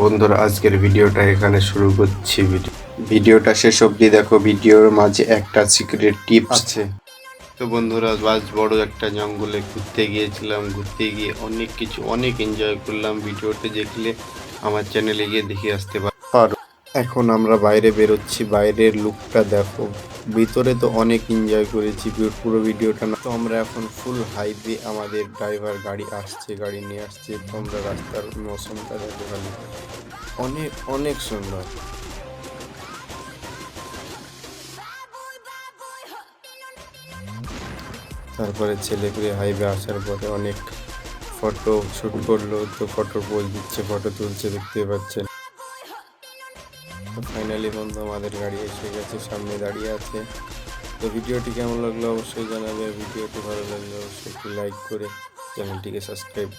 বন্ধুরা, আজকের ভিডিওটা এখানে শুরু করছি। ভিডিওটা শেষ অবধি দেখো, ভিডিওর মাঝে একটা সিক্রেট টিপস আছে। তো বন্ধুরা, বড় একটা জঙ্গলে ঘুরতে গিয়েছিলাম। ঘুরতে গিয়ে অনেক এনজয় করলাম। ভিডিওটি দেখলে আমার চ্যানেলে গিয়ে দেখে আসতে পারো। এখন আমরা বাইরে বেরোচ্ছি, বাইরের লুকটা দেখো। ভিতরে তো অনেক এনজয় করেছি, পুরো ভিডিওটা না। তো আমরা এখন ফুল হাইওয়ে, আমাদের ড্রাইভার গাড়ি আসছে, গাড়ি নিয়ে আসছে। তো আমরা রাস্তার মৌসুমটা দেখো খালি, অনেক অনেক সুন্দর। তারপরে ছেলেপুলে হাইওয়ে আসার পরে অনেক ফটো শ্যুট করলো। তো ফটো পোজ দিচ্ছে, ফটো তুলছে, দেখতে পাচ্ছেন। তো ফাইনালি বন্ধু আমাদের গাড়ি এসে গেছে, সামনে দাঁড়িয়ে আছে। তো ভিডিওটি কেমন লাগলো অবশ্যই জানাবে। ভিডিওটি ভালো লাগলে অবশ্যই একটি লাইক করে চ্যানেলটিকে সাবস্ক্রাইব